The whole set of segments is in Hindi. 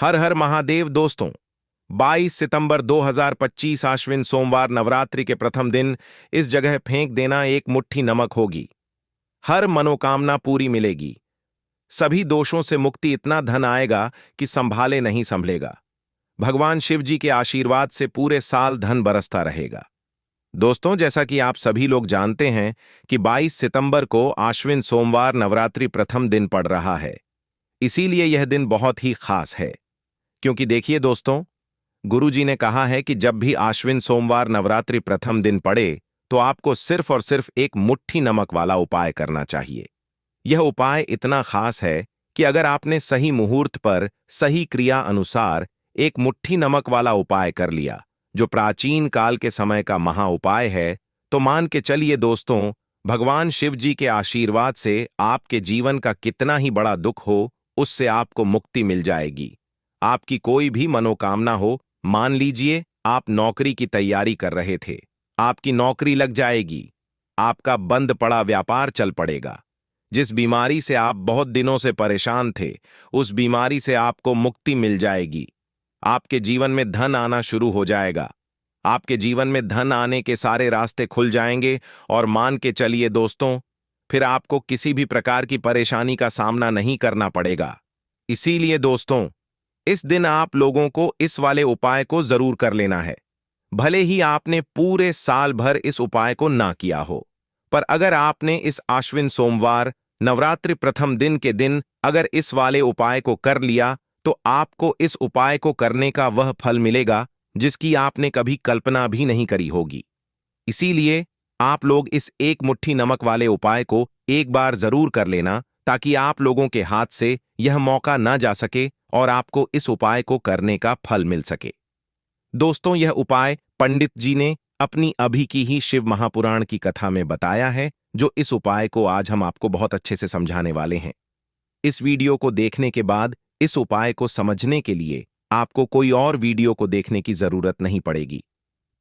हर हर महादेव दोस्तों। 22 सितंबर 2025 आश्विन सोमवार नवरात्रि के प्रथम दिन इस जगह फेंक देना एक मुट्ठी नमक होगी। हर मनोकामना पूरी मिलेगी। सभी दोषों से मुक्ति, इतना धन आएगा कि संभाले नहीं संभलेगा। भगवान शिव जी के आशीर्वाद से पूरे साल धन बरसता रहेगा। दोस्तों, जैसा कि आप सभी लोग जानते हैं कि 22 सितंबर को आश्विन सोमवार नवरात्रि प्रथम दिन पड़ रहा है। इसीलिए यह दिन बहुत ही खास है। क्योंकि देखिए दोस्तों, गुरुजी ने कहा है कि जब भी आश्विन सोमवार नवरात्रि प्रथम दिन पड़े तो आपको सिर्फ और सिर्फ एक मुट्ठी नमक वाला उपाय करना चाहिए। यह उपाय इतना खास है कि अगर आपने सही मुहूर्त पर सही क्रिया अनुसार एक मुट्ठी नमक वाला उपाय कर लिया, जो प्राचीन काल के समय का महा उपाय है, तो मान के चलिए दोस्तों, भगवान शिव जी के आशीर्वाद से आपके जीवन का कितना ही बड़ा दुख हो, उससे आपको मुक्ति मिल जाएगी। आपकी कोई भी मनोकामना हो, मान लीजिए आप नौकरी की तैयारी कर रहे थे, आपकी नौकरी लग जाएगी। आपका बंद पड़ा व्यापार चल पड़ेगा। जिस बीमारी से आप बहुत दिनों से परेशान थे, उस बीमारी से आपको मुक्ति मिल जाएगी। आपके जीवन में धन आना शुरू हो जाएगा। आपके जीवन में धन आने के सारे रास्ते खुल जाएंगे और मान के चलिए दोस्तों, फिर आपको किसी भी प्रकार की परेशानी का सामना नहीं करना पड़ेगा। इसीलिए दोस्तों, इस दिन आप लोगों को इस वाले उपाय को जरूर कर लेना है। भले ही आपने पूरे साल भर इस उपाय को ना किया हो, पर अगर आपने इस आश्विन सोमवार नवरात्रि प्रथम दिन के दिन अगर इस वाले उपाय को कर लिया, तो आपको इस उपाय को करने का वह फल मिलेगा जिसकी आपने कभी कल्पना भी नहीं करी होगी। इसीलिए आप लोग इस एक मुट्ठी नमक वाले उपाय को एक बार जरूर कर लेना, ताकि आप लोगों के हाथ से यह मौका ना जा सके और आपको इस उपाय को करने का फल मिल सके। दोस्तों, यह उपाय पंडित जी ने अपनी अभी की ही शिव महापुराण की कथा में बताया है, जो इस उपाय को आज हम आपको बहुत अच्छे से समझाने वाले हैं। इस वीडियो को देखने के बाद इस उपाय को समझने के लिए आपको कोई और वीडियो को देखने की जरूरत नहीं पड़ेगी।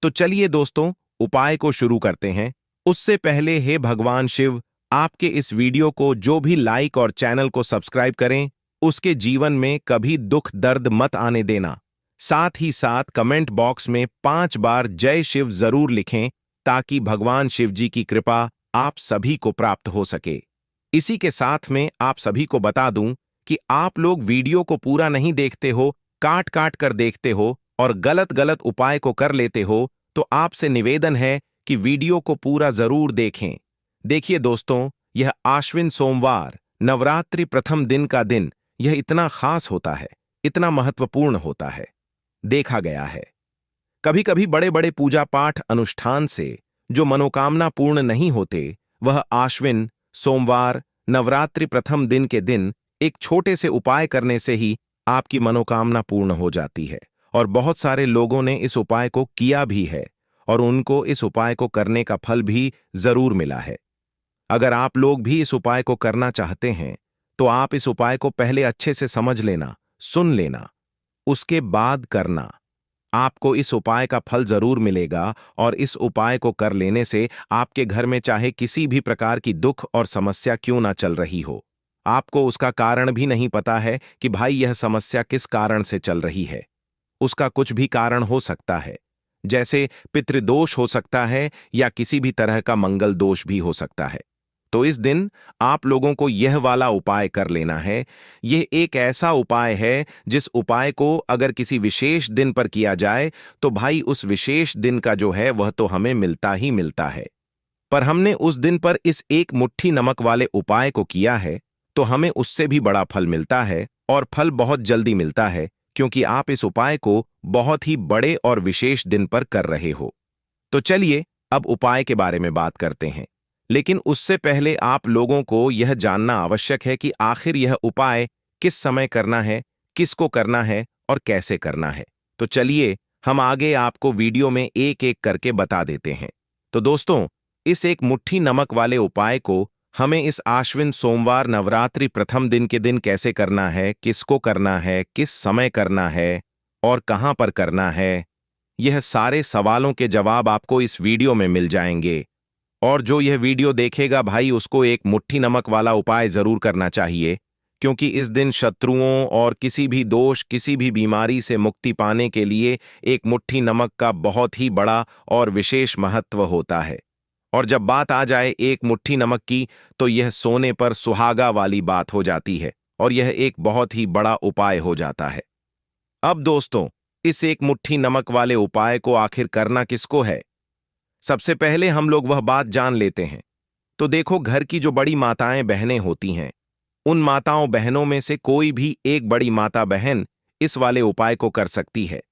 तो चलिए दोस्तों, उपाय को शुरू करते हैं। उससे पहले हे भगवान शिव, आपके इस वीडियो को जो भी लाइक और चैनल को सब्सक्राइब करें, उसके जीवन में कभी दुख दर्द मत आने देना। साथ ही साथ कमेंट बॉक्स में 5 बार जय शिव जरूर लिखें, ताकि भगवान शिव जी की कृपा आप सभी को प्राप्त हो सके। इसी के साथ में आप सभी को बता दूं कि आप लोग वीडियो को पूरा नहीं देखते हो, काट काट कर देखते हो और गलत गलत उपाय को कर लेते हो, तो आपसे निवेदन है कि वीडियो को पूरा जरूर देखें। देखिए दोस्तों, यह आश्विन सोमवार नवरात्रि प्रथम दिन का दिन यह इतना खास होता है, इतना महत्वपूर्ण होता है। देखा गया है कभी कभी बड़े बड़े पूजा पाठ अनुष्ठान से जो मनोकामना पूर्ण नहीं होते, वह आश्विन सोमवार नवरात्रि प्रथम दिन के दिन एक छोटे से उपाय करने से ही आपकी मनोकामना पूर्ण हो जाती है। और बहुत सारे लोगों ने इस उपाय को किया भी है और उनको इस उपाय को करने का फल भी जरूर मिला है। अगर आप लोग भी इस उपाय को करना चाहते हैं, तो आप इस उपाय को पहले अच्छे से समझ लेना, सुन लेना, उसके बाद करना। आपको इस उपाय का फल जरूर मिलेगा और इस उपाय को कर लेने से आपके घर में चाहे किसी भी प्रकार की दुख और समस्या क्यों ना चल रही हो, आपको उसका कारण भी नहीं पता है कि भाई यह समस्या किस कारण से चल रही है। उसका कुछ भी कारण हो सकता है, जैसे पितृदोष हो सकता है या किसी भी तरह का मंगल दोष भी हो सकता है। तो इस दिन आप लोगों को यह वाला उपाय कर लेना है। यह एक ऐसा उपाय है जिस उपाय को अगर किसी विशेष दिन पर किया जाए, तो भाई उस विशेष दिन का जो है वह तो हमें मिलता ही मिलता है। पर हमने उस दिन पर इस एक मुट्ठी नमक वाले उपाय को किया है, तो हमें उससे भी बड़ा फल मिलता है और फल बहुत जल्दी मिलता है, क्योंकि आप इस उपाय को बहुत ही बड़े और विशेष दिन पर कर रहे हो। तो चलिए अब उपाय के बारे में बात करते हैं। लेकिन उससे पहले आप लोगों को यह जानना आवश्यक है कि आखिर यह उपाय किस समय करना है, किसको करना है और कैसे करना है। तो चलिए हम आगे आपको वीडियो में एक एक करके बता देते हैं। तो दोस्तों, इस एक मुट्ठी नमक वाले उपाय को हमें इस आश्विन सोमवार नवरात्रि प्रथम दिन के दिन कैसे करना है, किसको करना है, किस समय करना है और कहां पर करना है, यह सारे सवालों के जवाब आपको इस वीडियो में मिल जाएंगे। और जो यह वीडियो देखेगा भाई, उसको एक मुट्ठी नमक वाला उपाय जरूर करना चाहिए, क्योंकि इस दिन शत्रुओं और किसी भी दोष, किसी भी बीमारी से मुक्ति पाने के लिए एक मुट्ठी नमक का बहुत ही बड़ा और विशेष महत्व होता है। और जब बात आ जाए एक मुट्ठी नमक की, तो यह सोने पर सुहागा वाली बात हो जाती है और यह एक बहुत ही बड़ा उपाय हो जाता है। अब दोस्तों, इस एक मुट्ठी नमक वाले उपाय को आखिर करना किसको है? सबसे पहले हम लोग वह बात जान लेते हैं। तो देखो, घर की जो बड़ी माताएं बहनें होती हैं, उन माताओं बहनों में से कोई भी एक बड़ी माता बहन इस वाले उपाय को कर सकती है।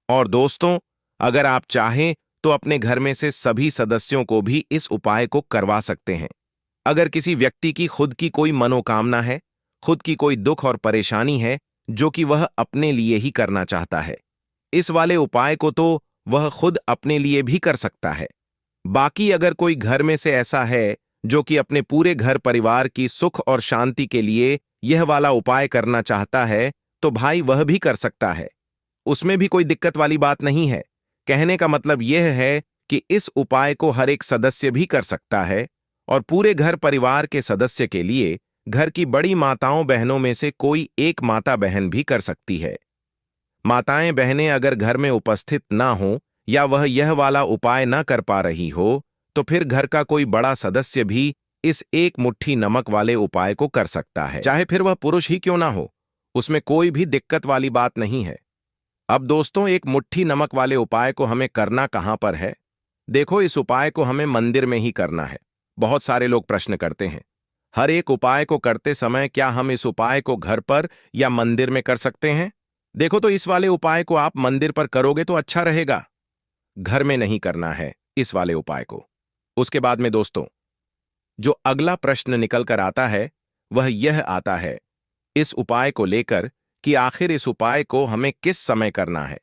और दोस्तों, अगर आप चाहें तो अपने घर में से सभी सदस्यों को भी इस उपाय को करवा सकते हैं। अगर किसी व्यक्ति की खुद की कोई मनोकामना है, खुद की कोई दुख और परेशानी है जो कि वह अपने लिए ही करना चाहता है, इस वाले उपाय को तो वह खुद अपने लिए भी कर सकता है। बाकी अगर कोई घर में से ऐसा है जो कि अपने पूरे घर परिवार की सुख और शांति के लिए यह वाला उपाय करना चाहता है, तो भाई वह भी कर सकता है। उसमें भी कोई दिक्कत वाली बात नहीं है। कहने का मतलब यह है कि इस उपाय को हर एक सदस्य भी कर सकता है और पूरे घर परिवार के सदस्य के लिए घर की बड़ी माताओं बहनों में से कोई एक माता बहन भी कर सकती है। माताएं बहनें अगर घर में उपस्थित ना हो या वह यह वाला उपाय ना कर पा रही हो, तो फिर घर का कोई बड़ा सदस्य भी इस एक मुट्ठी नमक वाले उपाय को कर सकता है, चाहे फिर वह पुरुष ही क्यों ना हो। उसमें कोई भी दिक्कत वाली बात नहीं है। अब दोस्तों, एक मुट्ठी नमक वाले उपाय को हमें करना कहां पर है? देखो, इस उपाय को हमें मंदिर में ही करना है। बहुत सारे लोग प्रश्न करते हैं, हर एक उपाय को करते समय क्या हम इस उपाय को घर पर या मंदिर में कर सकते हैं? देखो, तो इस वाले उपाय को आप मंदिर पर करोगे तो अच्छा रहेगा। घर में नहीं करना है इस वाले उपाय को। उसके बाद में दोस्तों, जो अगला प्रश्न निकल कर आता है वह यह आता है इस उपाय को लेकर कि आखिर इस उपाय को हमें किस समय करना है?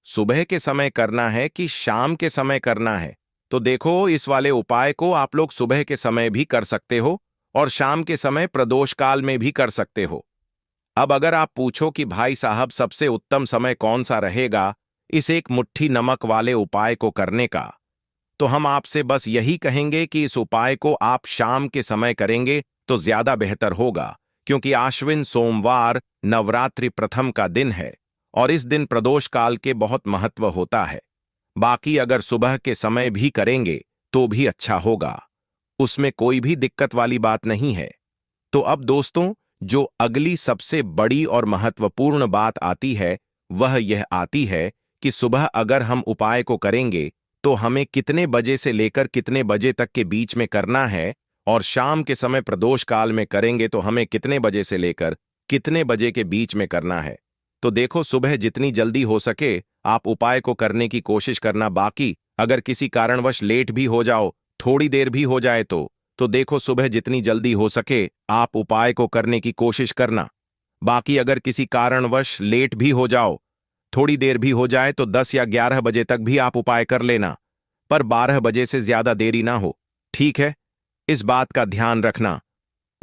सुबह के समय करना है कि शाम के समय करना है? तो देखो, इस वाले उपाय को आप लोग सुबह के समय भी कर सकते हो और शाम के समय प्रदोष काल में भी कर सकते हो। अब अगर आप पूछो कि भाई साहब, सबसे उत्तम समय कौन सा रहेगा इस एक मुट्ठी नमक वाले उपाय को करने का, तो हम आपसे बस यही कहेंगे कि इस उपाय को आप शाम के समय करेंगे तो ज्यादा बेहतर होगा, क्योंकि आश्विन सोमवार नवरात्रि प्रथम का दिन है और इस दिन प्रदोष काल के बहुत महत्व होता है। बाकी अगर सुबह के समय भी करेंगे तो भी अच्छा होगा, उसमें कोई भी दिक्कत वाली बात नहीं है। तो अब दोस्तों, जो अगली सबसे बड़ी और महत्वपूर्ण बात आती है वह यह आती है कि सुबह अगर हम उपाय को करेंगे तो हमें कितने बजे से लेकर कितने बजे तक के बीच में करना है, और शाम के समय प्रदोष काल में करेंगे तो हमें कितने बजे से लेकर कितने बजे के बीच में करना है। तो देखो, सुबह जितनी जल्दी हो सके आप उपाय को करने की कोशिश करना। बाकी अगर किसी कारणवश लेट भी हो जाओ, थोड़ी देर भी हो जाए तो देखो, सुबह जितनी जल्दी हो सके आप उपाय को करने की कोशिश करना। बाकी अगर किसी कारणवश लेट भी हो जाओ, थोड़ी देर भी हो जाए, तो 10 या 11 बजे तक भी आप उपाय कर लेना, पर 12 बजे से ज्यादा देरी ना हो। ठीक है, इस बात का ध्यान रखना।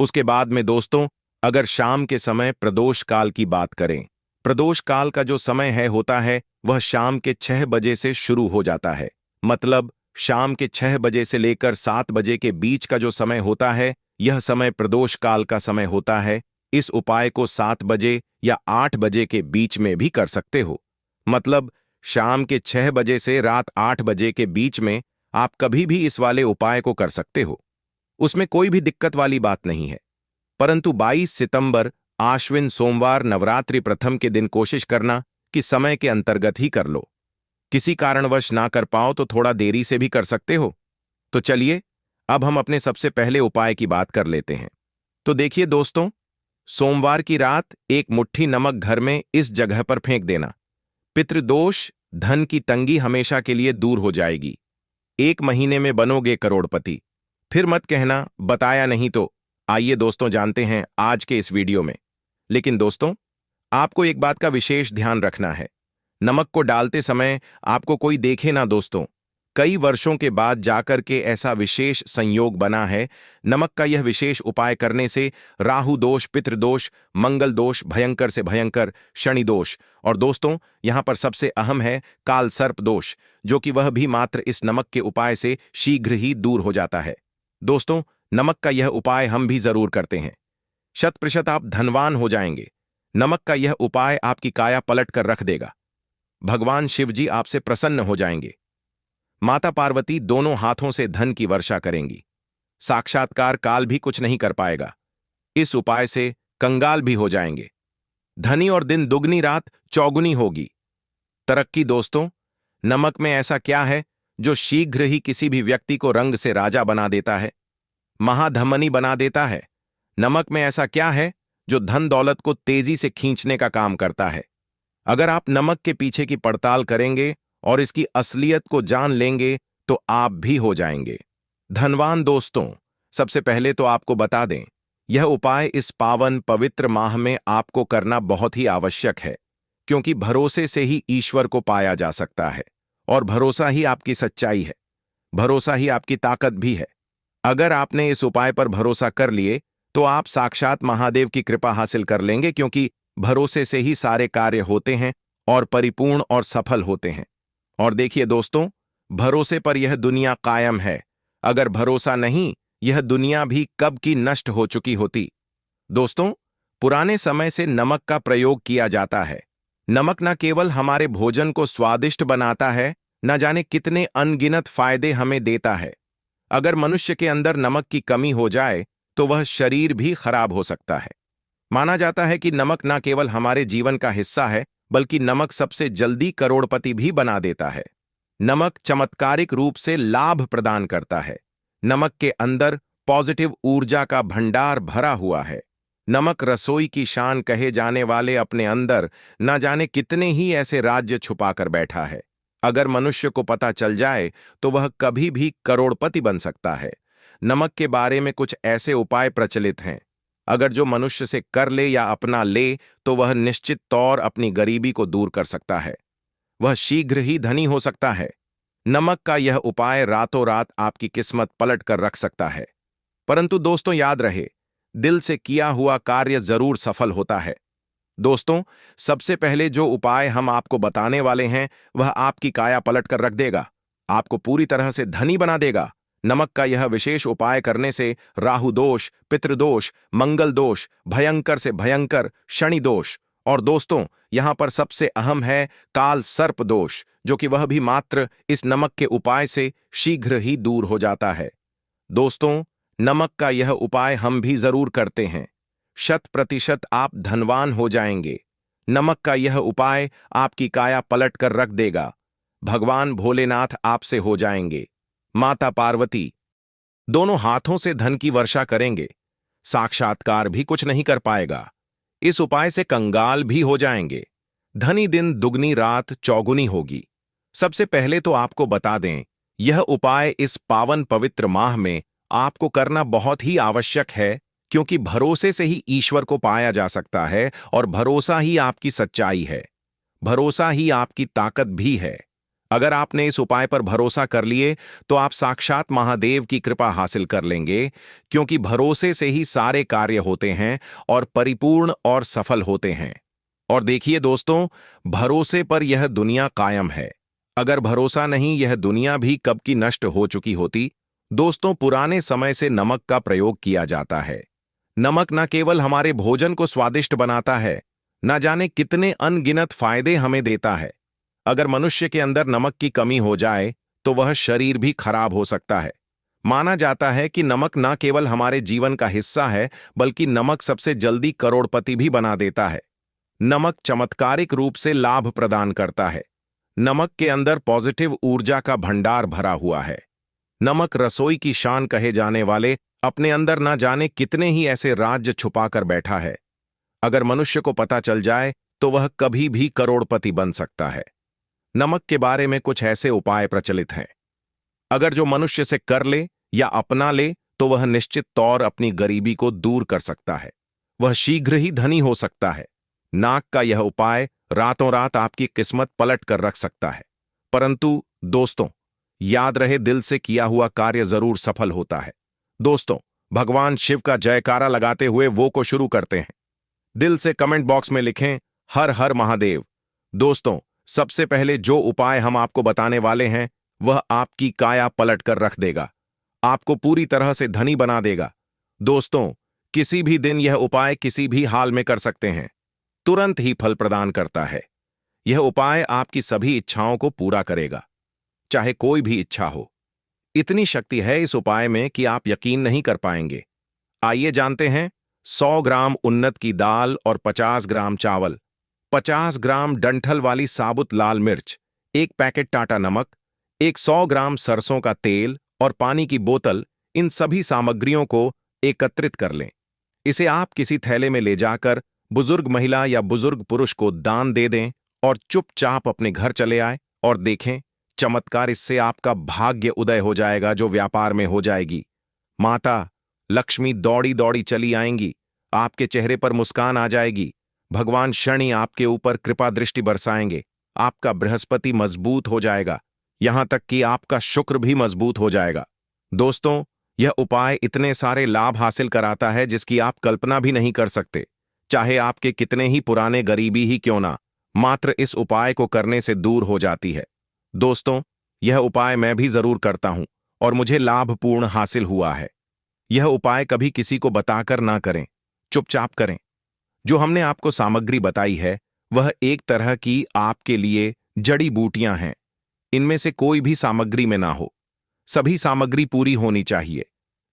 उसके बाद में दोस्तों, अगर शाम के समय प्रदोष काल की बात करें, प्रदोष काल का जो समय है होता है वह शाम के 6 बजे से शुरू हो जाता है। मतलब शाम के 6 बजे से लेकर 7 बजे के बीच का जो समय होता है, यह समय प्रदोष काल का समय होता है। इस उपाय को 7 बजे या 8 बजे के बीच में भी कर सकते हो। मतलब शाम के 6 बजे से रात 8 बजे के बीच में आप कभी भी इस वाले उपाय को कर सकते हो, उसमें कोई भी दिक्कत वाली बात नहीं है। परंतु 22 सितंबर आश्विन सोमवार नवरात्रि प्रथम के दिन कोशिश करना कि समय के अंतर्गत ही कर लो। किसी कारणवश ना कर पाओ तो थोड़ा देरी से भी कर सकते हो। तो चलिए, अब हम अपने सबसे पहले उपाय की बात कर लेते हैं। तो देखिए दोस्तों, सोमवार की रात एक मुट्ठी नमक घर में इस जगह पर फेंक देना। पितृदोष, धन की तंगी हमेशा के लिए दूर हो जाएगी। 1 महीने में बनोगे करोड़पति। फिर मत कहना बताया नहीं तो। आइए दोस्तों, जानते हैं आज के इस वीडियो में। लेकिन दोस्तों, आपको एक बात का विशेष ध्यान रखना है। नमक को डालते समय आपको कोई देखे ना दोस्तों। कई वर्षों के बाद जाकर के ऐसा विशेष संयोग बना है। नमक का यह विशेष उपाय करने से राहु दोष, पितृदोष, मंगल दोष, भयंकर से भयंकर शनि दोष, और दोस्तों यहां पर सबसे अहम है काल सर्प दोष, जो कि वह भी मात्र इस नमक के उपाय से शीघ्र ही दूर हो जाता है। दोस्तों, नमक का यह उपाय हम भी जरूर करते हैं। शत% आप धनवान हो जाएंगे। नमक का यह उपाय आपकी काया पलट कर रख देगा। भगवान शिव जी आपसे प्रसन्न हो जाएंगे। माता पार्वती दोनों हाथों से धन की वर्षा करेंगी। साक्षात्कार काल भी कुछ नहीं कर पाएगा। इस उपाय से कंगाल भी हो जाएंगे। धनी और दिन दुगनी रात चौगुनी होगी। तरक्की दोस्तों, नमक में ऐसा क्या है जो शीघ्र ही किसी भी व्यक्ति को रंग से राजा बना देता है, महाधमनी बना देता है? नमक में ऐसा क्या है जो धन दौलत को तेजी से खींचने का काम करता है? अगर आप नमक के पीछे की पड़ताल करेंगे और इसकी असलियत को जान लेंगे तो आप भी हो जाएंगे धनवान। दोस्तों, सबसे पहले तो आपको बता दें, यह उपाय इस पावन पवित्र माह में आपको करना बहुत ही आवश्यक है, क्योंकि भरोसे से ही ईश्वर को पाया जा सकता है और भरोसा ही आपकी सच्चाई है, भरोसा ही आपकी ताकत भी है। अगर आपने इस उपाय पर भरोसा कर लिए तो आप साक्षात महादेव की कृपा हासिल कर लेंगे, क्योंकि भरोसे से ही सारे कार्य होते हैं और परिपूर्ण और सफल होते हैं। और देखिए दोस्तों, भरोसे पर यह दुनिया कायम है। अगर भरोसा नहीं, यह दुनिया भी कब की नष्ट हो चुकी होती। दोस्तों, पुराने समय से नमक का प्रयोग किया जाता है। नमक न केवल हमारे भोजन को स्वादिष्ट बनाता है, न जाने कितने अनगिनत फायदे हमें देता है। अगर मनुष्य के अंदर नमक की कमी हो जाए तो वह शरीर भी खराब हो सकता है। माना जाता है कि नमक न केवल हमारे जीवन का हिस्सा है, बल्कि नमक सबसे जल्दी करोड़पति भी बना देता है। नमक चमत्कारिक रूप से लाभ प्रदान करता है। नमक के अंदर पॉजिटिव ऊर्जा का भंडार भरा हुआ है। नमक रसोई की शान कहे जाने वाले अपने अंदर न जाने कितने ही ऐसे राज्य छुपाकर बैठा है। अगर मनुष्य को पता चल जाए तो वह कभी भी करोड़पति बन सकता है। नमक के बारे में कुछ ऐसे उपाय प्रचलित हैं। अगर जो मनुष्य से कर ले या अपना ले तो वह निश्चित तौर अपनी गरीबी को दूर कर सकता है। वह शीघ्र ही धनी हो सकता है। नमक का यह उपाय रातों रात आपकी किस्मत पलट कर रख सकता है। परंतु दोस्तों, याद रहे, दिल से किया हुआ कार्य जरूर सफल होता है। दोस्तों, सबसे पहले जो उपाय हम आपको बताने वाले हैं वह आपकी काया पलट कर रख देगा, आपको पूरी तरह से धनी बना देगा। नमक का यह विशेष उपाय करने से राहु दोष, पितृदोष, मंगल दोष, भयंकर से भयंकर शनि दोष और दोस्तों, यहां पर सबसे अहम है काल सर्प दोष, जो कि वह भी मात्र इस नमक के उपाय से शीघ्र ही दूर हो जाता है। दोस्तों, नमक का यह उपाय हम भी जरूर करते हैं। 100% आप धनवान हो जाएंगे। नमक का यह उपाय आपकी काया पलट कर रख देगा। भगवान भोलेनाथ आपसे हो जाएंगे। माता पार्वती दोनों हाथों से धन की वर्षा करेंगे। साक्षात्कार भी कुछ नहीं कर पाएगा। इस उपाय से कंगाल भी हो जाएंगे। धनी दिन दुगनी रात चौगुनी होगी। सबसे पहले तो आपको बता दें, यह उपाय इस पावन पवित्र माह में आपको करना बहुत ही आवश्यक है, क्योंकि भरोसे से ही ईश्वर को पाया जा सकता है और भरोसा ही आपकी सच्चाई है। भरोसा ही आपकी ताकत भी है। अगर आपने इस उपाय पर भरोसा कर लिए तो आप साक्षात महादेव की कृपा हासिल कर लेंगे, क्योंकि भरोसे से ही सारे कार्य होते हैं और परिपूर्ण और सफल होते हैं। और देखिए दोस्तों, भरोसे पर यह दुनिया कायम है। अगर भरोसा नहीं, यह दुनिया भी कब की नष्ट हो चुकी होती। दोस्तों, पुराने समय से नमक का प्रयोग किया जाता है। नमक न केवल हमारे भोजन को स्वादिष्ट बनाता है, न जाने कितने अनगिनत फायदे हमें देता है। अगर मनुष्य के अंदर नमक की कमी हो जाए तो वह शरीर भी खराब हो सकता है। माना जाता है कि नमक न केवल हमारे जीवन का हिस्सा है, बल्कि नमक सबसे जल्दी करोड़पति भी बना देता है। नमक चमत्कारिक रूप से लाभ प्रदान करता है। नमक के अंदर पॉजिटिव ऊर्जा का भंडार भरा हुआ है। नमक रसोई की शान कहे जाने वाले अपने अंदर न जाने कितने ही ऐसे राज्य छुपाकर बैठा है। अगर मनुष्य को पता चल जाए तो वह कभी भी करोड़पति बन सकता है। नमक के बारे में कुछ ऐसे उपाय प्रचलित हैं। अगर जो मनुष्य से कर ले या अपना ले तो वह निश्चित तौर अपनी गरीबी को दूर कर सकता है। वह शीघ्र ही धनी हो सकता है। नाक का यह उपाय रातों रात आपकी किस्मत पलट कर रख सकता है। परंतु दोस्तों, याद रहे, दिल से किया हुआ कार्य जरूर सफल होता है। दोस्तों, भगवान शिव का जयकारा लगाते हुए वो को शुरू करते हैं। दिल से कमेंट बॉक्स में लिखें हर हर महादेव। दोस्तों, सबसे पहले जो उपाय हम आपको बताने वाले हैं वह आपकी काया पलट कर रख देगा, आपको पूरी तरह से धनी बना देगा। दोस्तों, किसी भी दिन यह उपाय किसी भी हाल में कर सकते हैं, तुरंत ही फल प्रदान करता है। यह उपाय आपकी सभी इच्छाओं को पूरा करेगा, चाहे कोई भी इच्छा हो। इतनी शक्ति है इस उपाय में कि आप यकीन नहीं कर पाएंगे। आइए जानते हैं। 100 ग्राम उन्नत की दाल और 50 ग्राम चावल, 50 ग्राम डंठल वाली साबुत लाल मिर्च, एक पैकेट टाटा नमक, 100 ग्राम सरसों का तेल और पानी की बोतल, इन सभी सामग्रियों को एकत्रित कर लें। इसे आप किसी थैले में ले जाकर बुजुर्ग महिला या बुजुर्ग पुरुष को दान दे दें और चुपचाप अपने घर चले आए और देखें चमत्कार। इससे आपका भाग्य उदय हो जाएगा, जो व्यापार में हो जाएगी। माता लक्ष्मी दौड़ी दौड़ी चली आएंगी, आपके चेहरे पर मुस्कान आ जाएगी। भगवान शनि आपके ऊपर कृपा दृष्टि बरसाएंगे। आपका बृहस्पति मजबूत हो जाएगा, यहां तक कि आपका शुक्र भी मजबूत हो जाएगा। दोस्तों, यह उपाय इतने सारे लाभ हासिल कराता है जिसकी आप कल्पना भी नहीं कर सकते। चाहे आपके कितने ही पुराने गरीबी ही क्यों ना, मात्र इस उपाय को करने से दूर हो जाती है। दोस्तों, यह उपाय मैं भी जरूर करता हूं और मुझे लाभपूर्ण हासिल हुआ है। यह उपाय कभी किसी को बताकर ना करें, चुपचाप करें। जो हमने आपको सामग्री बताई है वह एक तरह की आपके लिए जड़ी बूटियां हैं। इनमें से कोई भी सामग्री में ना हो, सभी सामग्री पूरी होनी चाहिए।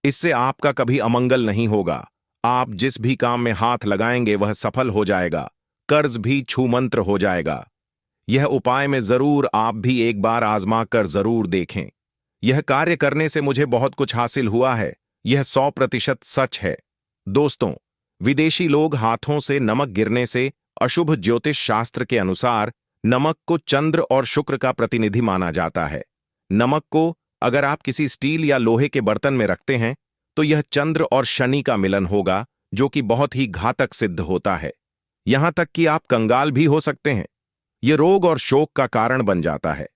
इससे आपका कभी अमंगल नहीं होगा। आप जिस भी काम में हाथ लगाएंगे वह सफल हो जाएगा, कर्ज भी छूमंत्र हो जाएगा। यह उपाय में जरूर आप भी एक बार आजमा कर जरूर देखें। यह कार्य करने से मुझे बहुत कुछ हासिल हुआ है, यह 100% सच है। दोस्तों, विदेशी लोग हाथों से नमक गिरने से अशुभ ज्योतिष शास्त्र के अनुसार नमक को चंद्र और शुक्र का प्रतिनिधि माना जाता है। नमक को अगर आप किसी स्टील या लोहे के बर्तन में रखते हैं तो यह चंद्र और शनि का मिलन होगा, जो कि बहुत ही घातक सिद्ध होता है। यहां तक कि आप कंगाल भी हो सकते हैं। यह रोग और शोक का कारण बन जाता है।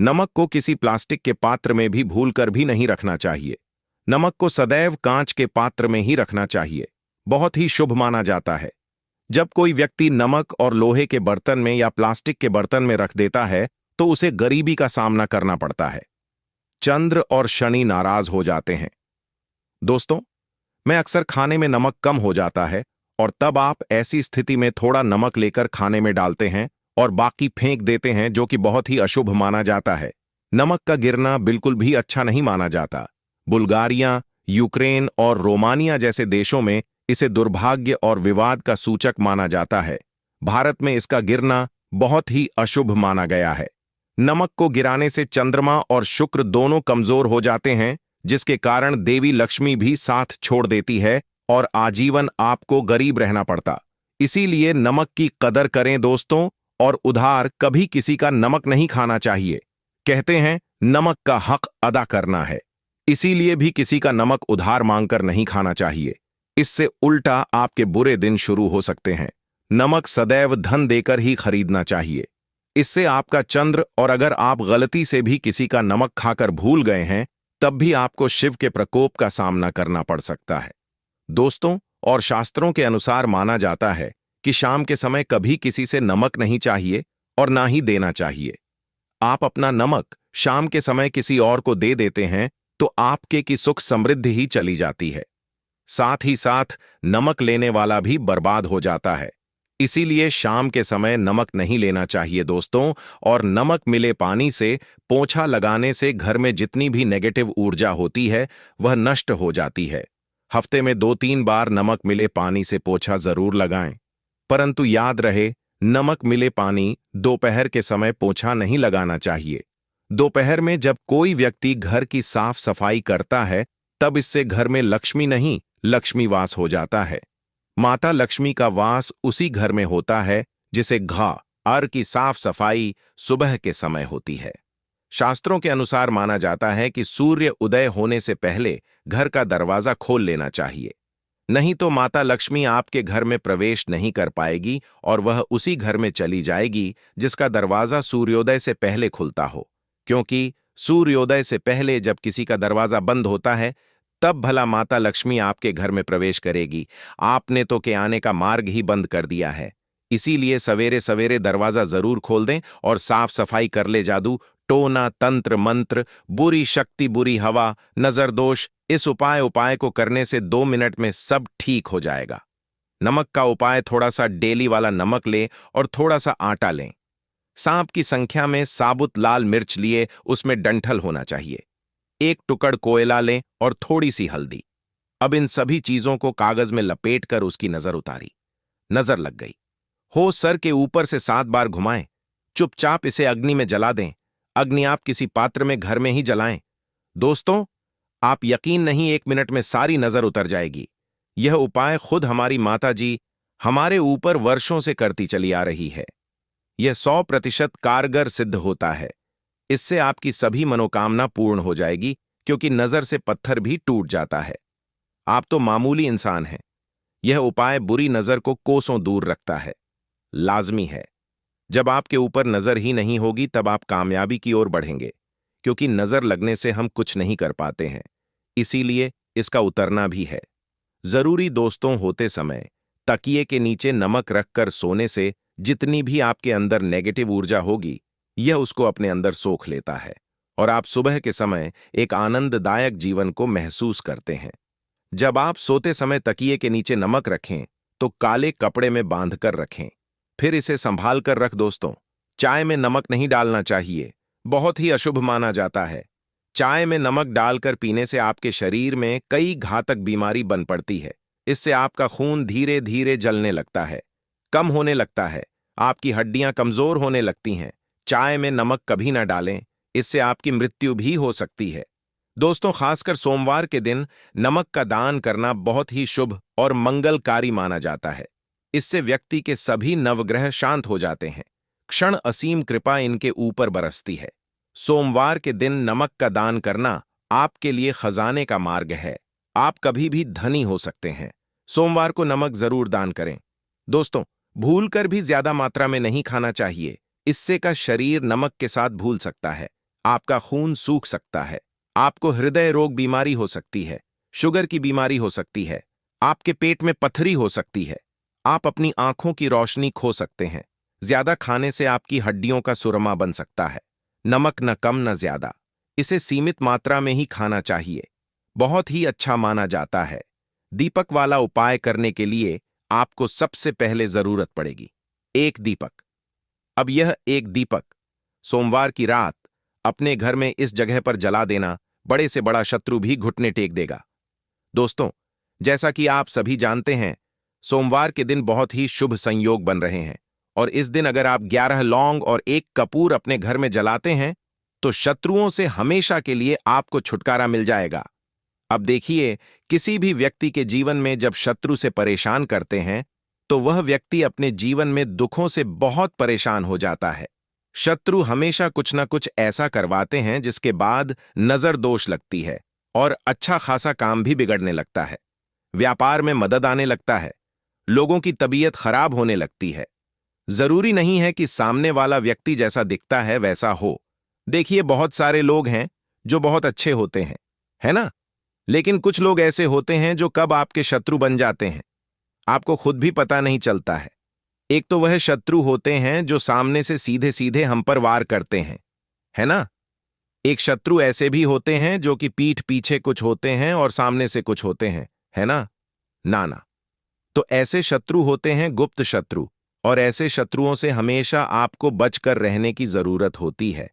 नमक को किसी प्लास्टिक के पात्र में भी भूलकर भी नहीं रखना चाहिए। नमक को सदैव कांच के पात्र में ही रखना चाहिए, बहुत ही शुभ माना जाता है। जब कोई व्यक्ति नमक और लोहे के बर्तन में या प्लास्टिक के बर्तन में रख देता है तो उसे गरीबी का सामना करना पड़ता है। चंद्र और शनि नाराज हो जाते हैं। दोस्तों, मैं अक्सर खाने में नमक कम हो जाता है और तब आप ऐसी स्थिति में थोड़ा नमक लेकर खाने में डालते हैं और बाकी फेंक देते हैं, जो कि बहुत ही अशुभ माना जाता है। नमक का गिरना बिल्कुल भी अच्छा नहीं माना जाता। बुल्गारिया, यूक्रेन और रोमानिया जैसे देशों में इसे दुर्भाग्य और विवाद का सूचक माना जाता है। भारत में इसका गिरना बहुत ही अशुभ माना गया है। नमक को गिराने से चंद्रमा और शुक्र दोनों कमजोर हो जाते हैं, जिसके कारण देवी लक्ष्मी भी साथ छोड़ देती है और आजीवन आपको गरीब रहना पड़ता। इसीलिए नमक की कदर करें दोस्तों, और उधार कभी किसी का नमक नहीं खाना चाहिए। कहते हैं नमक का हक अदा करना है, इसीलिए भी किसी का नमक उधार मांगकर नहीं खाना चाहिए। इससे उल्टा आपके बुरे दिन शुरू हो सकते हैं। नमक सदैव धन देकर ही खरीदना चाहिए, इससे आपका चंद्र, और अगर आप गलती से भी किसी का नमक खाकर भूल गए हैं तब भी आपको शिव के प्रकोप का सामना करना पड़ सकता है। दोस्तों, और शास्त्रों के अनुसार माना जाता है कि शाम के समय कभी किसी से नमक नहीं चाहिए और ना ही देना चाहिए। आप अपना नमक शाम के समय किसी और को दे देते हैं तो आपके की सुख समृद्धि ही चली जाती है। साथ ही साथ नमक लेने वाला भी बर्बाद हो जाता है। इसीलिए शाम के समय नमक नहीं लेना चाहिए दोस्तों। और नमक मिले पानी से पोंछा लगाने से घर में जितनी भी नेगेटिव ऊर्जा होती है वह नष्ट हो जाती है। हफ्ते में 2-3 बार नमक मिले पानी से पोंछा जरूर लगाएं, परंतु याद रहे नमक मिले पानी दोपहर के समय पोंछा नहीं लगाना चाहिए। दोपहर में जब कोई व्यक्ति घर की साफ सफाई करता है तब इससे घर में लक्ष्मी नहीं लक्ष्मी वास हो जाता है। माता लक्ष्मी का वास उसी घर में होता है जिसे घर की साफ सफाई सुबह के समय होती है। शास्त्रों के अनुसार माना जाता है कि सूर्य उदय होने से पहले घर का दरवाजा खोल लेना चाहिए, नहीं तो माता लक्ष्मी आपके घर में प्रवेश नहीं कर पाएगी और वह उसी घर में चली जाएगी जिसका दरवाजा सूर्योदय से पहले खुलता हो। क्योंकि सूर्योदय से पहले जब किसी का दरवाजा बंद होता है तब भला माता लक्ष्मी आपके घर में प्रवेश करेगी। आपने तो के आने का मार्ग ही बंद कर दिया है। इसीलिए सवेरे सवेरे दरवाजा जरूर खोल दें और साफ सफाई कर ले जादू टोना, तंत्र मंत्र, बुरी शक्ति, बुरी हवा, नजर दोष, इस उपाय को करने से 2 मिनट में सब ठीक हो जाएगा। नमक का उपाय, थोड़ा सा डेली वाला नमक लें और थोड़ा सा आटा लें। सांप की संख्या में साबुत लाल मिर्च लिए, उसमें डंठल होना चाहिए। एक टुकड़ कोयला लें और थोड़ी सी हल्दी। अब इन सभी चीजों को कागज में लपेटकर उसकी नजर उतारी। नजर लग गई हो, सर के ऊपर से 7 बार घुमाएं। चुपचाप इसे अग्नि में जला दें। अग्नि आप किसी पात्र में घर में ही जलाएं। दोस्तों, आप यकीन नहीं, 1 मिनट में सारी नजर उतर जाएगी। यह उपाय खुद हमारी माता जी हमारे ऊपर वर्षों से करती चली आ रही है। यह 100% कारगर सिद्ध होता है। इससे आपकी सभी मनोकामना पूर्ण हो जाएगी, क्योंकि नजर से पत्थर भी टूट जाता है। आप तो मामूली इंसान हैं। यह उपाय बुरी नजर को कोसों दूर रखता है। लाजमी है। जब आपके ऊपर नजर ही नहीं होगी तब आप कामयाबी की ओर बढ़ेंगे, क्योंकि नजर लगने से हम कुछ नहीं कर पाते हैं। इसीलिए इसका उतरना भी है जरूरी। दोस्तों, होते समय तकिए के नीचे नमक रखकर सोने से जितनी भी आपके अंदर नेगेटिव ऊर्जा होगी, यह उसको अपने अंदर सोख लेता है और आप सुबह के समय एक आनंददायक जीवन को महसूस करते हैं। जब आप सोते समय तकिए के नीचे नमक रखें तो काले कपड़े में बांधकर रखें, फिर इसे संभाल कर रख। दोस्तों, चाय में नमक नहीं डालना चाहिए, बहुत ही अशुभ माना जाता है। चाय में नमक डालकर पीने से आपके शरीर में कई घातक बीमारी बन पड़ती है। इससे आपका खून धीरे धीरे जलने लगता है, कम होने लगता है, आपकी हड्डियां कमजोर होने लगती हैं। चाय में नमक कभी ना डालें, इससे आपकी मृत्यु भी हो सकती है। दोस्तों, खासकर सोमवार के दिन नमक का दान करना बहुत ही शुभ और मंगलकारी माना जाता है। इससे व्यक्ति के सभी नवग्रह शांत हो जाते हैं, क्षण असीम कृपा इनके ऊपर बरसती है। सोमवार के दिन नमक का दान करना आपके लिए खजाने का मार्ग है। आप कभी भी धनी हो सकते हैं। सोमवार को नमक जरूर दान करें। दोस्तों, भूलकर भी ज्यादा मात्रा में नहीं खाना चाहिए। इससे का शरीर नमक के साथ भूल सकता है, आपका खून सूख सकता है, आपको हृदय रोग बीमारी हो सकती है, शुगर की बीमारी हो सकती है, आपके पेट में पथरी हो सकती है, आप अपनी आंखों की रोशनी खो सकते हैं। ज्यादा खाने से आपकी हड्डियों का सुरमा बन सकता है। नमक न कम न ज्यादा, इसे सीमित मात्रा में ही खाना चाहिए। बहुत ही अच्छा माना जाता है। दीपक वाला उपाय करने के लिए आपको सबसे पहले जरूरत पड़ेगी एक दीपक। अब यह एक दीपक सोमवार की रात अपने घर में इस जगह पर जला देना, बड़े से बड़ा शत्रु भी घुटने टेक देगा। दोस्तों, जैसा कि आप सभी जानते हैं, सोमवार के दिन बहुत ही शुभ संयोग बन रहे हैं और इस दिन अगर आप 11 लौंग और 1 कपूर अपने घर में जलाते हैं तो शत्रुओं से हमेशा के लिए आपको छुटकारा मिल जाएगा। अब देखिए, किसी भी व्यक्ति के जीवन में जब शत्रु से परेशान करते हैं तो वह व्यक्ति अपने जीवन में दुखों से बहुत परेशान हो जाता है। शत्रु हमेशा कुछ ना कुछ ऐसा करवाते हैं जिसके बाद नजर दोष लगती है और अच्छा खासा काम भी बिगड़ने लगता है। व्यापार में मदद आने लगता है, लोगों की तबीयत खराब होने लगती है। जरूरी नहीं है कि सामने वाला व्यक्ति जैसा दिखता है वैसा हो। देखिए, बहुत सारे लोग हैं जो बहुत अच्छे होते हैं, है ना? लेकिन कुछ लोग ऐसे होते हैं जो कब आपके शत्रु बन जाते हैं आपको खुद भी पता नहीं चलता है। एक तो वह शत्रु होते हैं जो सामने से सीधे सीधे हम पर वार करते हैं, है ना? एक शत्रु ऐसे भी होते हैं जो कि पीठ पीछे कुछ होते हैं और सामने से कुछ होते हैं, है ना? ना ना। तो ऐसे शत्रु होते हैं गुप्त शत्रु, और ऐसे शत्रुओं से हमेशा आपको बचकर रहने की जरूरत होती है।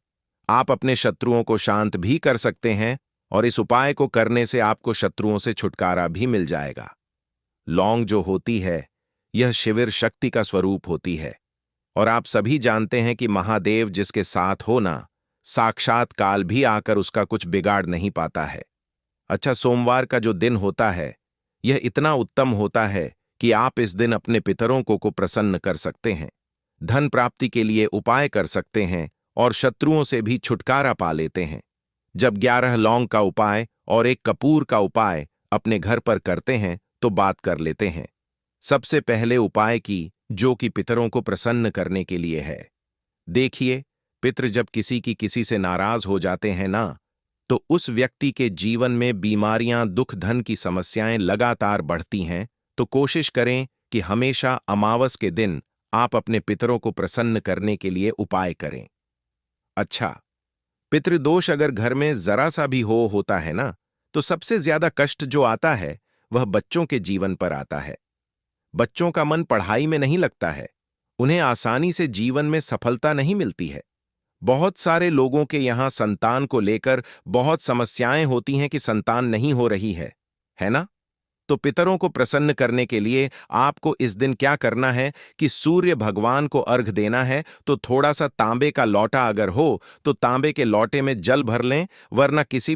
आप अपने शत्रुओं को शांत भी कर सकते हैं और इस उपाय को करने से आपको शत्रुओं से छुटकारा भी मिल जाएगा। लौंग जो होती है, यह शिविर शक्ति का स्वरूप होती है और आप सभी जानते हैं कि महादेव जिसके साथ होना, साक्षात काल भी आकर उसका कुछ बिगाड़ नहीं पाता है। अच्छा, सोमवार का जो दिन होता है यह इतना उत्तम होता है कि आप इस दिन अपने पितरों को प्रसन्न कर सकते हैं, धन प्राप्ति के लिए उपाय कर सकते हैं और शत्रुओं से भी छुटकारा पा लेते हैं। जब 11 लौंग का उपाय और 1 कपूर का उपाय अपने घर पर करते हैं तो बात कर लेते हैं। सबसे पहले उपाय की, जो कि पितरों को प्रसन्न करने के लिए है। देखिए, पितृ जब किसी से नाराज हो जाते हैं ना, तो उस व्यक्ति के जीवन में बीमारियां, दुख, धन की समस्याएं लगातार बढ़ती हैं। तो कोशिश करें कि हमेशा अमावस के दिन आप अपने पितरों को प्रसन्न करने के लिए उपाय करें। अच्छा, पितृदोष अगर घर में जरा सा भी होता है ना, तो सबसे ज्यादा कष्ट जो आता है वह बच्चों के जीवन पर आता है। बच्चों का मन पढ़ाई में नहीं लगता है, उन्हें आसानी से जीवन में सफलता नहीं मिलती है। बहुत सारे लोगों के यहाँ संतान को लेकर बहुत समस्याएं होती हैं कि संतान नहीं हो रही है ना? तो पितरों को प्रसन्न करने के लिए आपको इस दिन क्या करना है कि सूर्य भगवान को अर्घ देना है। तो थोड़ा सा तांबे का लौटा अगर हो तो तांबे के लौटे में जल भर लें, वरना किसी भी